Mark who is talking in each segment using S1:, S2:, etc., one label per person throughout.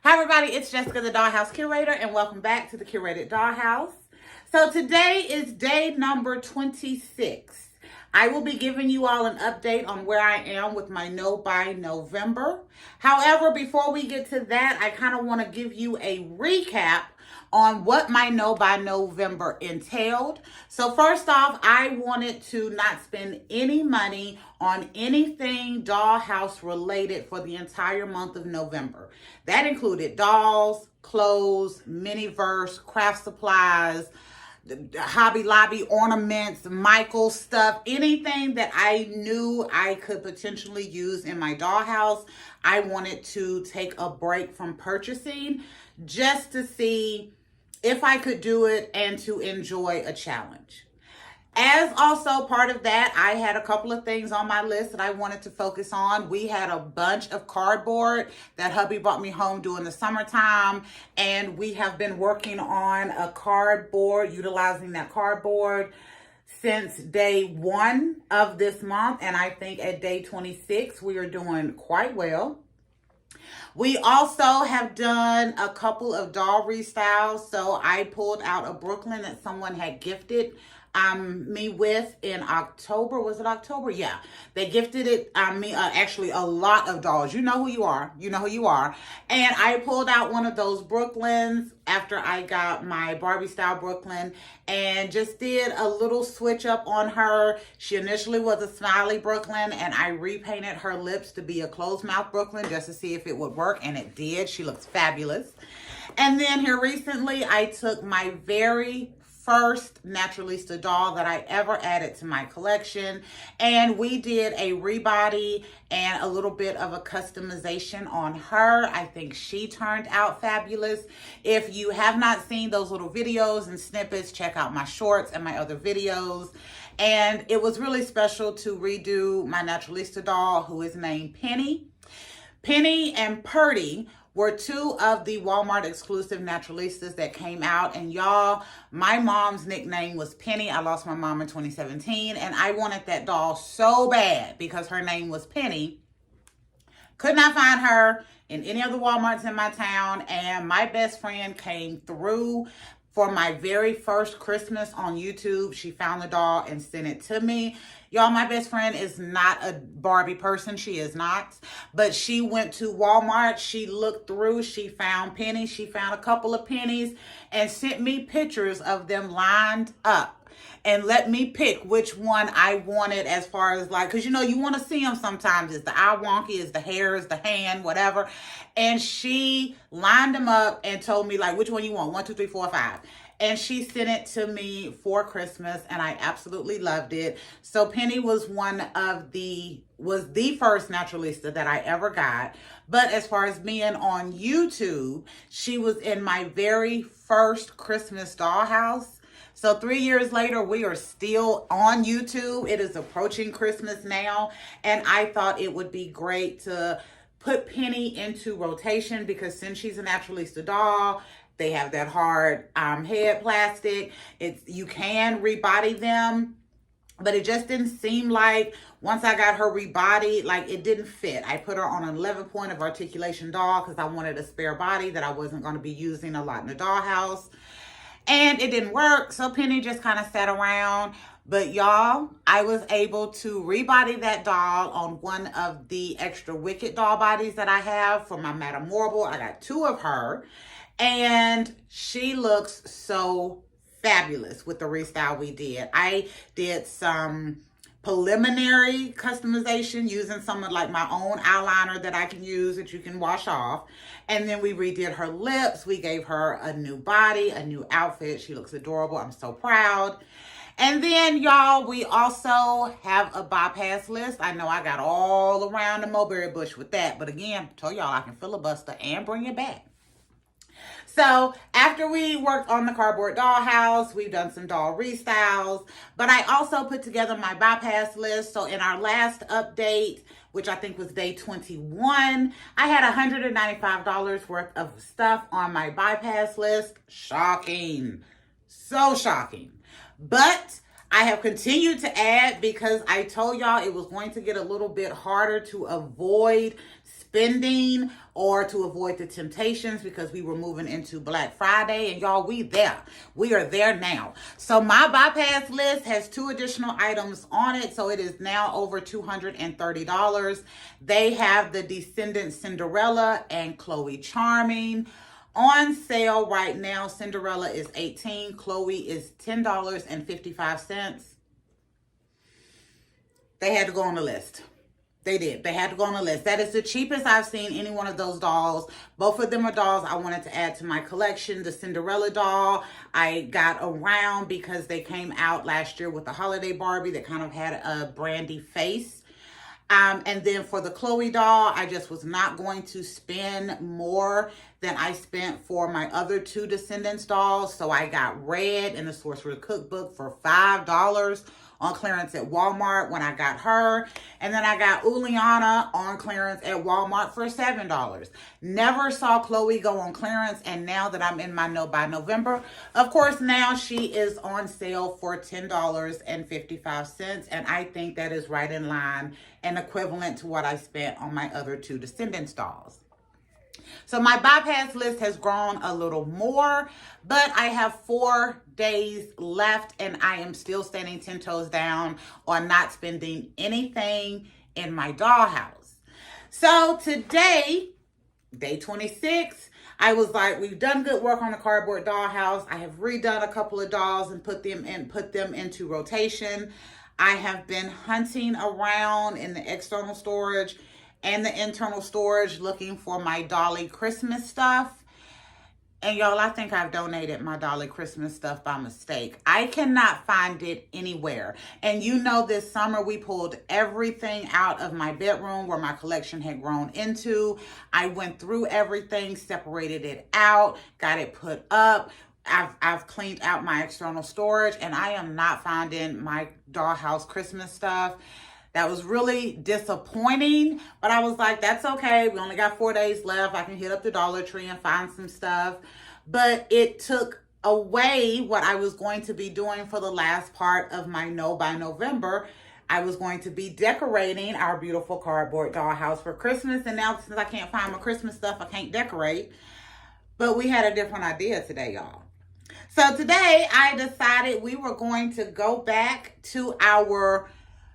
S1: Hi everybody, it's Jessica the Dollhouse Curator and welcome back to the Curated Dollhouse. So today is day number 26. I will be giving you all an update on where I am with my No by November. However, before we get to that, I kind of want to give you a recap on what my No by November entailed. So first off, I wanted to not spend any money on anything Dollhouse related for the entire month of November. That included dolls, clothes, miniverse, craft supplies, Hobby Lobby ornaments, Michael stuff, anything that I knew I could potentially use in my dollhouse. I wanted to take a break from purchasing just to see if I could do it and to enjoy a challenge. As also part of that, I had a couple of things on my list that I wanted to focus on. We had a bunch of cardboard that hubby brought me home during the summertime, and we have been working on a cardboard, utilizing that cardboard since day 1 of this month, and I think at day 26, we are doing quite well. We also have done a couple of doll restyles. So I pulled out a Brooklyn that someone had gifted me with in October. Was it October? Yeah. They gifted it me actually a lot of dolls. You know who you are. You know who you are. And I pulled out one of those Brooklyns after I got my Barbie style Brooklyn and just did a little switch up on her. She initially was a smiley Brooklyn and I repainted her lips to be a closed mouth Brooklyn just to see if it would work, and it did. She looks fabulous. And then here recently I took my very first Naturalista doll that I ever added to my collection, and we did a rebody and a little bit of a customization on her. I think she turned out fabulous. If you have not seen those little videos and snippets, check out my shorts and my other videos. And it was really special to redo my Naturalista doll, who is named Penny. Penny and Purdy were 2 of the Walmart exclusive Naturalistas that came out. And y'all, my mom's nickname was Penny. I lost my mom in 2017 and I wanted that doll so bad because her name was Penny. Could not find her in any of the Walmarts in my town, and my best friend came through for my very first Christmas on YouTube. She found the doll and sent it to me. Y'all, my best friend is not a Barbie person. She is not. But she went to Walmart. She looked through. She found Penny. She found a couple of pennies and sent me pictures of them lined up and let me pick which one I wanted, as far as like, because you know, you want to see them sometimes. Is the eye wonky? Is the hair? Is the hand? Whatever. And she lined them up and told me like, which one you want? 1, 2, 3, 4, 5. And she sent it to me for Christmas and I absolutely loved it. So Penny was was the first Naturalista that I ever got. But as far as being on YouTube, she was in my very first Christmas dollhouse. So 3 years later, we are still on YouTube. It is approaching Christmas now. And I thought it would be great to put Penny into rotation because since she's a Naturalista doll, they have that hard head plastic. You can rebody them, but it just didn't seem like once I got her rebodied, like it didn't fit. I put her on an 11 point of articulation doll because I wanted a spare body that I wasn't going to be using a lot in the dollhouse. And it didn't work, so Penny just kind of sat around. But y'all, I was able to rebody that doll on one of the extra Wicked doll bodies that I have for my Madame Morrible. I got 2 of her. And she looks so fabulous with the restyle we did. I did some preliminary customization using some of like my own eyeliner that I can use that you can wash off. And then we redid her lips. We gave her a new body, a new outfit. She looks adorable. I'm so proud. And then y'all, we also have a bypass list. I know I got all around the mulberry bush with that. But again, I told y'all I can filibuster and bring it back. So after we worked on the cardboard dollhouse, we've done some doll restyles, but I also put together my bypass list. So in our last update, which I think was day 21, I had $195 worth of stuff on my bypass list. Shocking. So shocking. But I have continued to add because I told y'all it was going to get a little bit harder to avoid spending or to avoid the temptations, because we were moving into Black Friday. And y'all, we are there now. So my bypass list has 2 additional items on it. So it is now over $230. They have the Descendants Cinderella and Chloe Charming on sale right now. Cinderella is $18. Chloe is $10.55. They had to go on the list. They did. They had to go on the list. That is the cheapest I've seen any one of those dolls. Both of them are dolls I wanted to add to my collection. The Cinderella doll I got around because they came out last year with the holiday Barbie that kind of had a brandy face. And then for the Chloe doll, I just was not going to spend more than I spent for my other 2 Descendants dolls. So I got Red in the Sorcerer Cookbook for $5 on clearance at Walmart when I got her. And then I got Uliana on clearance at Walmart for $7. Never saw Chloe go on clearance. And now that I'm in my No by November, of course, now she is on sale for $10.55. And I think that is right in line and equivalent to what I spent on my other 2 Descendants dolls. So my bypass list has grown a little more, but I have 4 days left and I am still standing 10 toes down on not spending anything in my dollhouse. So today, day 26, I was like, we've done good work on the cardboard dollhouse. I have redone a couple of dolls and put them into rotation. I have been hunting around in the external storage and the internal storage looking for my Dolly Christmas stuff. And y'all, I think I've donated my Dolly Christmas stuff by mistake. I cannot find it anywhere. And you know, this summer we pulled everything out of my bedroom where my collection had grown into. I went through everything, separated it out, got it put up. I've cleaned out my external storage and I am not finding my Dollhouse Christmas stuff. That was really disappointing, but I was like, that's okay. We only got 4 days left. I can hit up the Dollar Tree and find some stuff. But it took away what I was going to be doing for the last part of my No by November. I was going to be decorating our beautiful cardboard dollhouse for Christmas. And now since I can't find my Christmas stuff, I can't decorate. But we had a different idea today, y'all. So today I decided we were going to go back to our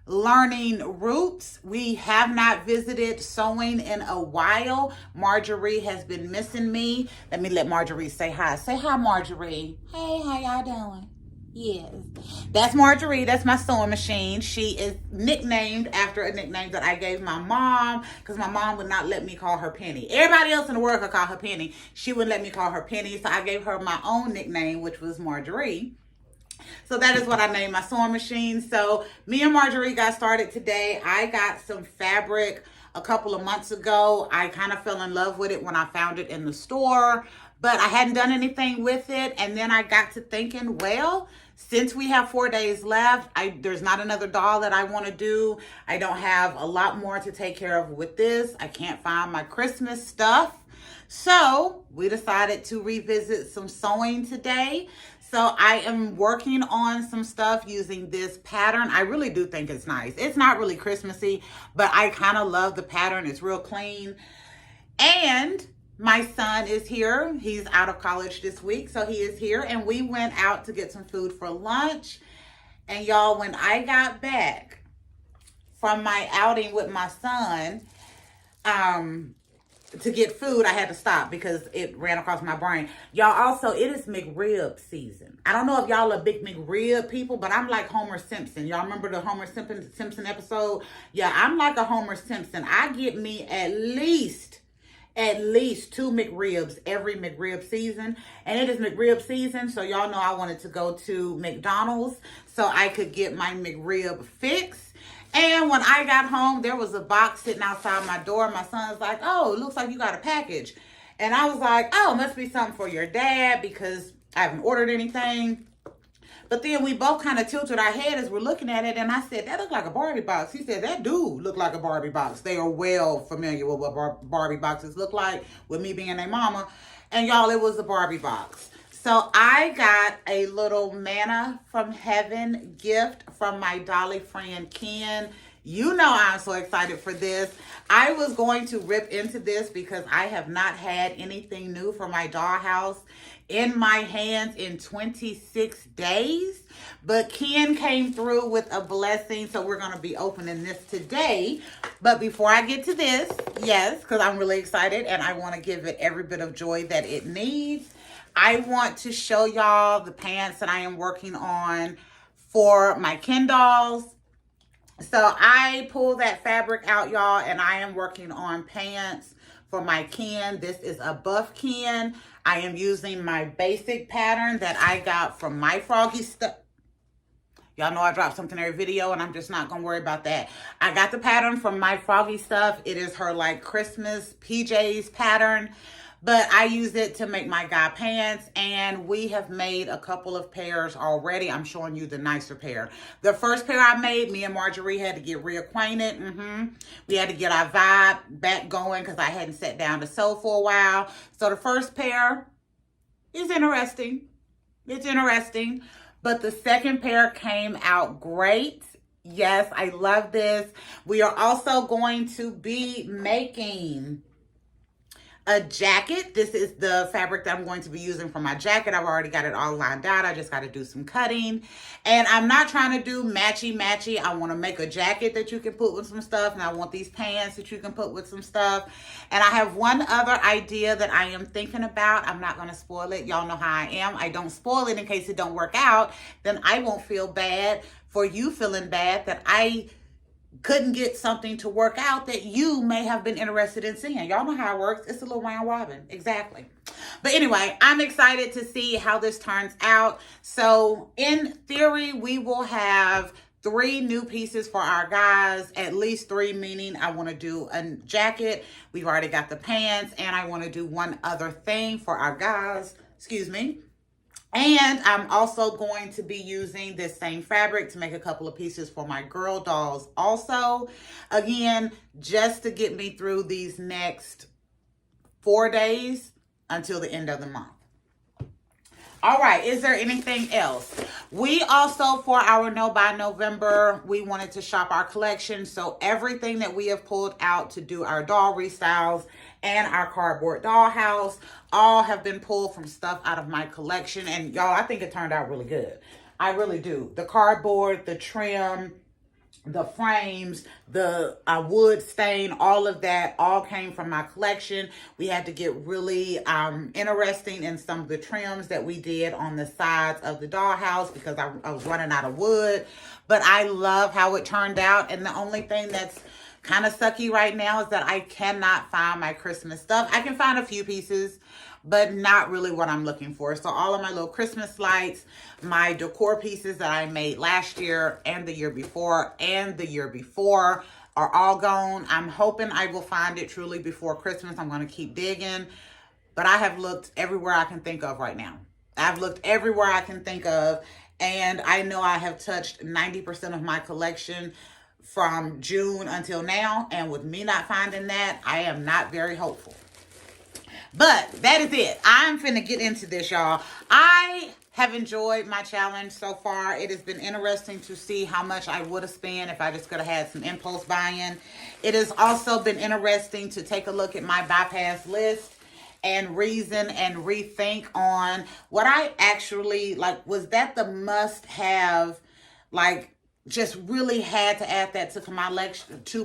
S1: learning roots. We have not visited sewing in a while. Marjorie has been missing me. Let Marjorie say hi. Say hi, Marjorie. Hey, how y'all doing? Yes. That's Marjorie. That's my sewing machine. She is nicknamed after a nickname that I gave my mom because my mom would not let me call her Penny. Everybody else in the world could call her Penny. She wouldn't let me call her Penny. So I gave her my own nickname, which was Marjorie. So that is what I named my sewing machine. So me and Marjorie got started today. I got some fabric a couple of months ago. I kind of fell in love with it when I found it in the store, but I hadn't done anything with it. And then I got to thinking, well, since we have 4 days left, there's not another doll that I want to do. I don't have a lot more to take care of with this. I can't find my Christmas stuff. So we decided to revisit some sewing today. So I am working on some stuff using this pattern. I really do think it's nice. It's not really Christmassy, but I kind of love the pattern. It's real clean. And my son is here. He's out of college this week, so he is here. And we went out to get some food for lunch. And y'all, when I got back from my outing with my son, to get food, I had to stop because it ran across my brain. Y'all, also, it is McRib season. I don't know if y'all are big McRib people, but I'm like Homer Simpson. Y'all remember the Homer Simpson episode? Yeah, I'm like a Homer Simpson. I get me at least 2 McRibs every McRib season. And it is McRib season, so y'all know I wanted to go to McDonald's so I could get my McRib fix. And when I got home, there was a box sitting outside my door. My son's like, oh, it looks like you got a package. And I was like, oh, must be something for your dad because I haven't ordered anything. But then we both kind of tilted our head as we're looking at it. And I said, that looked like a Barbie box. He said, that do look like a Barbie box. They are well familiar with what Barbie boxes look like with me being a mama. And y'all, it was a Barbie box. So I got a little manna from heaven gift from my Dolly friend Ken. You know I'm so excited for this. I was going to rip into this because I have not had anything new for my dollhouse in my hands in 26 days. But Ken came through with a blessing, so we're going to be opening this today. But before I get to this, yes, because I'm really excited and I want to give it every bit of joy that it needs, I want to show y'all the pants that I am working on for my Ken dolls. So I pulled that fabric out, y'all, and I am working on pants for my Ken. This is a buff Ken. I am using my basic pattern that I got from My Froggy Stuff. Y'all know I drop something every video, and I'm just not going to worry about that. I got the pattern from My Froggy Stuff. It is her, like, Christmas PJs pattern. But I use it to make my guy pants, and we have made a couple of pairs already. I'm showing you the nicer pair. The first pair I made, me and Marjorie had to get reacquainted. We had to get our vibe back going because I hadn't sat down to sew for a while. So the first pair is interesting. It's interesting. But the second pair came out great. Yes, I love this. We are also going to be making a jacket. This is the fabric that I'm going to be using for my jacket. I've already got it all lined out. I just got to do some cutting. And I'm not trying to do matchy. I want to make a jacket that you can put with some stuff. And I want these pants that you can put with some stuff. And I have one other idea that I am thinking about. I'm not going to spoil it. Y'all know how I am. I don't spoil it in case it don't work out. Then I won't feel bad for you feeling bad that I couldn't get something to work out that you may have been interested in seeing. Y'all know how it works. It's a little round robin. Exactly. But anyway, I'm excited to see how this turns out. So in theory, we will have 3 new pieces for our guys, at least 3, meaning I want to do a jacket. We've already got the pants, and I want to do one other thing for our guys. Excuse me. And I'm also going to be using this same fabric to make a couple of pieces for my girl dolls also. Again, just to get me through these next 4 days until the end of the month. All right, is there anything else? We also, for our No Buy November, we wanted to shop our collection. So everything that we have pulled out to do our doll restyles and our cardboard dollhouse all have been pulled from stuff out of my collection. And y'all, I think it turned out really good. I really do. The cardboard, the trim, the frames, the wood stain, all of that all came from my collection. We had to get really interesting in some of the trims that we did on the sides of the dollhouse because I was running out of wood. But I love how it turned out. And the only thing that's kind of sucky right now is that I cannot find my Christmas stuff. I can find a few pieces, but not really what I'm looking for. So all of my little Christmas lights, my decor pieces that I made last year and the year before are all gone. I'm hoping I will find it truly before Christmas. I'm going to keep digging, but I have looked everywhere I can think of right now. I've looked everywhere I can think of, and I know I have touched 90% of my collection from June until now, and with me not finding that, I am not very hopeful. But that is it. I'm finna get into this, y'all. I have enjoyed my challenge so far. It has been interesting to see how much I would have spent if I just could have had some impulse buying. It has also been interesting to take a look at my bypass list and reason and rethink on what I actually, like, was that the must-have, like, just really had to add that to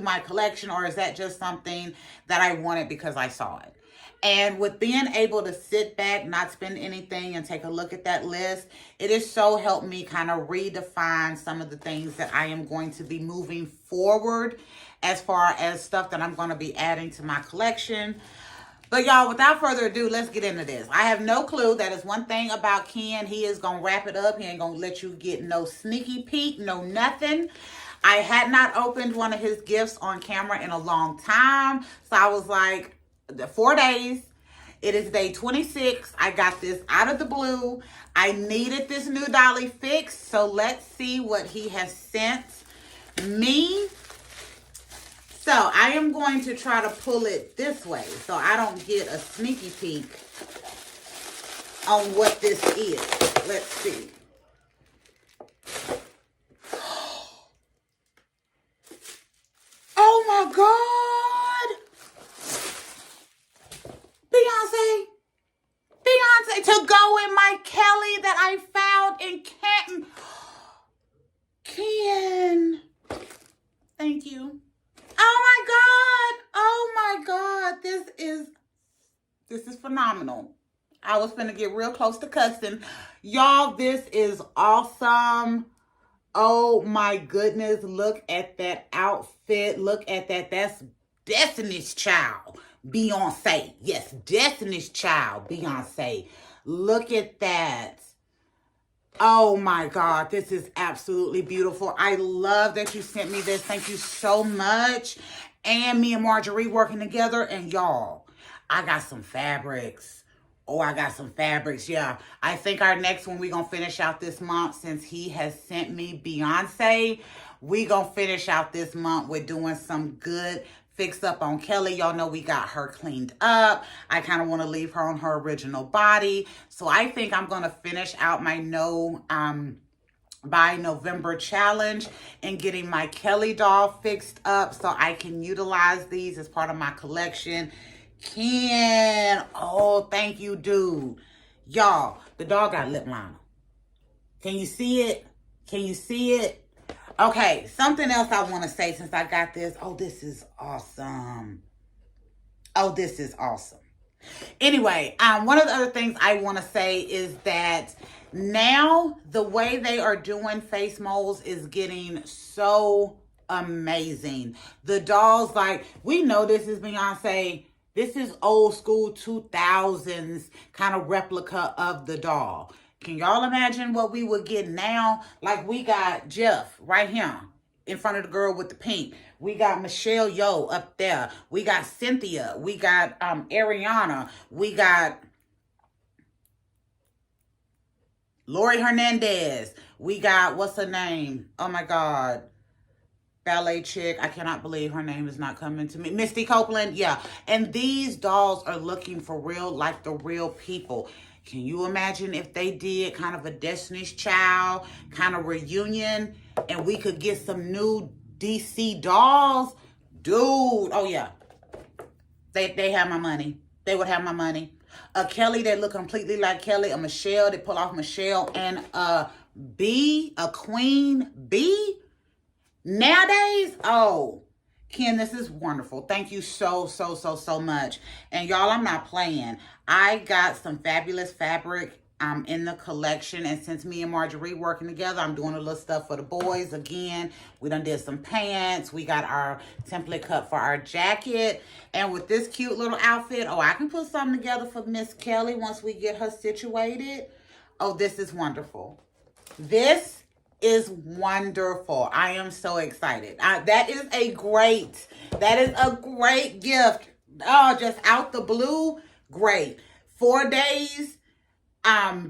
S1: my collection, or is that just something that I wanted because I saw it? And with being able to sit back, not spend anything, and take a look at that list, it has so helped me kind of redefine some of the things that I am going to be moving forward as far as stuff that I'm going to be adding to my collection. But y'all, without further ado, let's get into this. I have no clue. That is one thing about Ken. He is going to wrap it up. He ain't going to let you get no sneaky peek, no nothing. I had not opened one of his gifts on camera in a long time. So I was like, 4 days. It is day 26. I got this out of the blue. I needed this new dolly fixed. So let's see what he has sent me. So I am going to try to pull it this way so I don't get a sneaky peek on what this is. Let's see. God. Beyonce to go with my Kelly that I found in Canton. Ken. Thank you. Oh my God. This is phenomenal. I was finna get real close to cussing. Y'all, this is awesome. Oh my goodness. Look at that outfit. Look at that. That's Destiny's Child. Beyonce. Yes, Destiny's Child. Beyonce. Look at that. Oh my God, this is absolutely beautiful. I love that you sent me this. Thank you so much. And me and Marjorie working together. And y'all, I got some fabrics. Oh, I got some fabrics. Yeah, I think our next one we're going to finish out this month, since he has sent me Beyonce. We going to finish out this month with doing some good fix up on Kelly. Y'all know we got her cleaned up. I kind of want to leave her on her original body. So I think I'm going to finish out my by November challenge and getting my Kelly doll fixed up so I can utilize these as part of my collection. Ken, oh, thank you, dude. Y'all, the dog got lip liner. Can you see it? Can you see it? Okay, something else I want to say since I got this. Oh, this is awesome. Oh, this is awesome. Anyway, one of the other things I want to say is that now the way they are doing face molds is getting so amazing. The dolls, like, we know this is Beyonce. This is old school 2000s kind of replica of the doll. Can y'all imagine what we would get now? Like, we got Jeff right here in front of the girl with the pink. We got Michelle Yeoh up there. We got Cynthia. We got Ariana. We got Lori Hernandez. We got, what's her name? Oh my God. Ballet chick. I cannot believe her name is not coming to me. Misty Copeland. Yeah. And these dolls are looking for real, like the real people. Can you imagine if they did kind of a Destiny's Child kind of reunion and we could get some new DC dolls? Dude, oh yeah. They have my money. They would have my money. A Kelly that look completely like Kelly. A Michelle, they pull off Michelle. And a Queen Bee. Nowadays, oh, Ken, this is wonderful. Thank you so much. And y'all, I'm not playing. I got some fabulous fabric in the collection. And since me and Marjorie working together, I'm doing a little stuff for the boys. Again, we done did some pants. We got our template cut for our jacket. And with this cute little outfit, oh, I can put something together for Miss Kelly once we get her situated. Oh, this is wonderful. This is wonderful. I am so excited. That is a great gift. Oh, just out the blue. Great. 4 days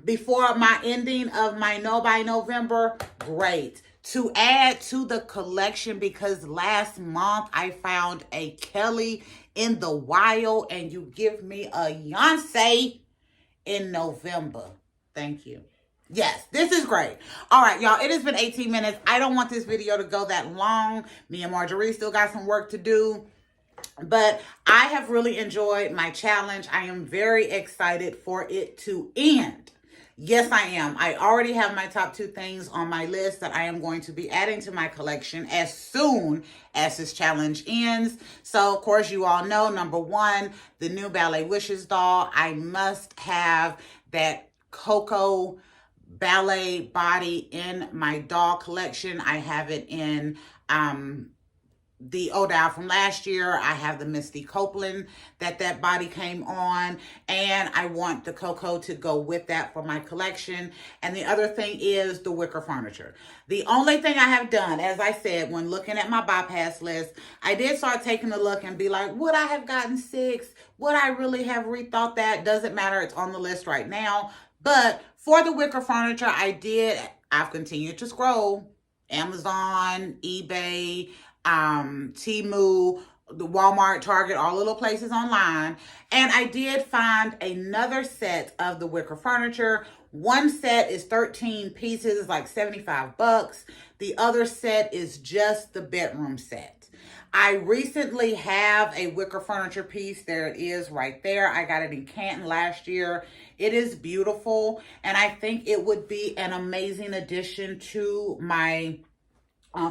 S1: before my ending of my No by November. Great. To add to the collection, because last month I found a Kelly in the wild and you give me a Beyonce in November. Thank you. Yes, this is great. All right, y'all, it has been 18 minutes. I don't want this video to go that long. Me and Marjorie still got some work to do. But I have really enjoyed my challenge. I am very excited for it to end. Yes, I am. I already have my top 2 things on my list that I am going to be adding to my collection as soon as this challenge ends. So, of course, you all know, number 1, the new Ballet Wishes doll. I must have that Coco ballet body in my doll collection. I have it in the Odile from last year. I have the Misty Copeland that body came on, and I want the Coco to go with that for my collection. And the other thing is the wicker furniture. The only thing I have done, as I said, when looking at my bypass list, I did start taking a look and be like, would I have gotten 6? Would I really have rethought that? Doesn't matter. It's on the list right now. But for the wicker furniture, I've continued to scroll. Amazon, eBay, Temu, the Walmart, Target, all little places online. And I did find another set of the wicker furniture. One set is 13 pieces, it's like $75. The other set is just the bedroom set. I recently have a wicker furniture piece. There it is right there. I got it in Canton last year. It is beautiful, and I think it would be an amazing addition to my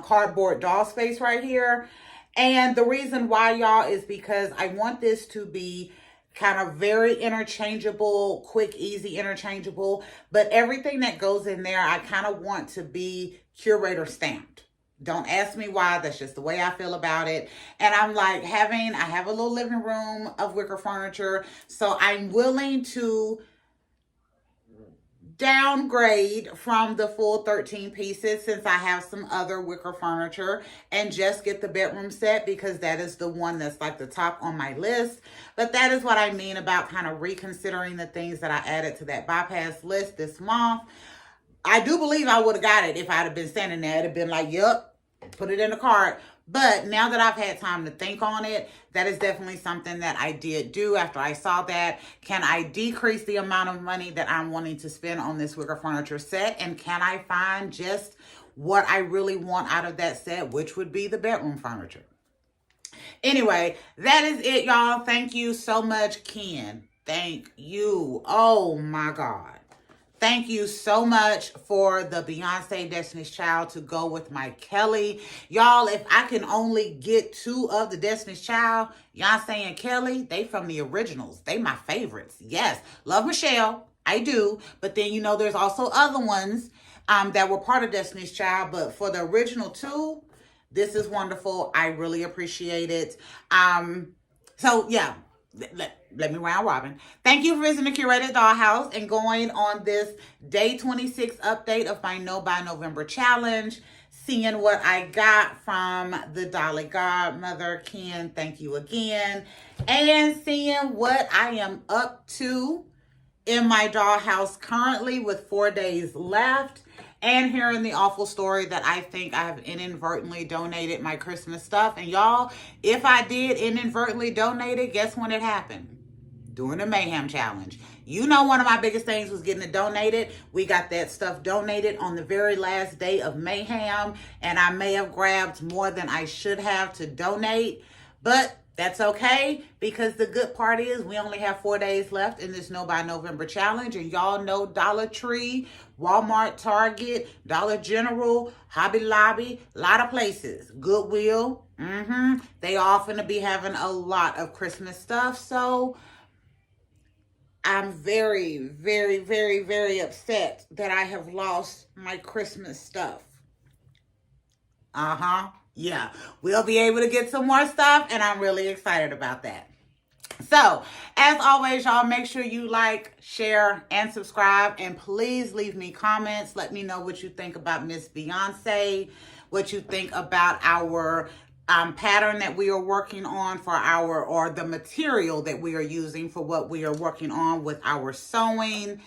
S1: cardboard doll space right here. And the reason why, y'all, is because I want this to be kind of very interchangeable, quick, easy, interchangeable. But everything that goes in there, I kind of want to be curator stamped. Don't ask me why. That's just the way I feel about it. And I'm like I have a little living room of wicker furniture. So I'm willing to downgrade from the full 13 pieces since I have some other wicker furniture and just get the bedroom set because that is the one that's like the top on my list. But that is what I mean about kind of reconsidering the things that I added to that bypass list this month. I do believe I would have got it if I'd have been standing there. It'd have been like, yep, put it in the cart. But now that I've had time to think on it, that is definitely something that I did do after I saw that. Can I decrease the amount of money that I'm wanting to spend on this wicker furniture set? And can I find just what I really want out of that set, which would be the bedroom furniture? Anyway, that is it, y'all. Thank you so much, Ken. Thank you. Oh, my God. Thank you so much for the Beyonce Destiny's Child to go with my Kelly. Y'all, if I can only get 2 of the Destiny's Child, Beyonce and Kelly, they from the originals. They my favorites. Yes, love Michelle. I do. But then, you know, there's also other ones that were part of Destiny's Child. But for the original 2, this is wonderful. I really appreciate it. So, yeah. Let me round robin. Thank you for visiting the Curated Dollhouse and going on this day 26 update of my No by November challenge. Seeing what I got from the Dolly Godmother, Ken, thank you again. And seeing what I am up to in my dollhouse currently with 4 days left. And hearing the awful story that I think I have inadvertently donated my Christmas stuff. And y'all, if I did inadvertently donate it, guess when it happened? During the Mayhem Challenge. You know, one of my biggest things was getting it donated. We got that stuff donated on the very last day of Mayhem. And I may have grabbed more than I should have to donate. But that's okay, because the good part is we only have 4 days left in this No by November challenge. And y'all know Dollar Tree, Walmart, Target, Dollar General, Hobby Lobby, a lot of places. Goodwill, they all finna be having a lot of Christmas stuff. So I'm very, very, very, very upset that I have lost my Christmas stuff. Yeah, we'll be able to get some more stuff, and I'm really excited about that. So, as always, y'all, make sure you like, share, and subscribe. And please leave me comments. Let me know what you think about Miss Beyonce, what you think about our pattern that we are working on for or the material that we are using for what we are working on with our sewing,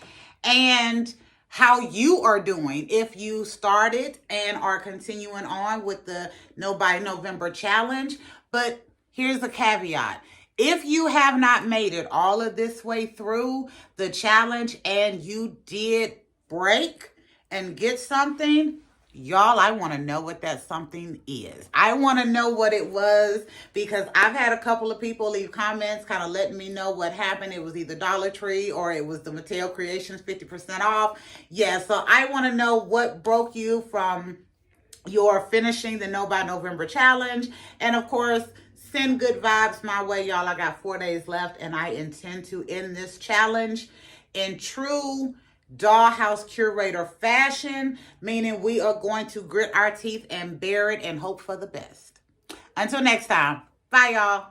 S1: and how you are doing if you started and are continuing on with the No by November challenge. But here's the caveat. If you have not made it all of this way through the challenge and you did break and get something, y'all, I want to know what that something is. I want to know what it was, because I've had a couple of people leave comments kind of letting me know what happened. It was either Dollar Tree or it was the Mattel Creations 50% off. Yeah, so I want to know what broke you from your finishing the No by November challenge. And of course, send good vibes my way, y'all. I got 4 days left and I intend to end this challenge in true Dollhouse curator fashion, meaning we are going to grit our teeth and bear it and hope for the best. Until next time, bye, y'all.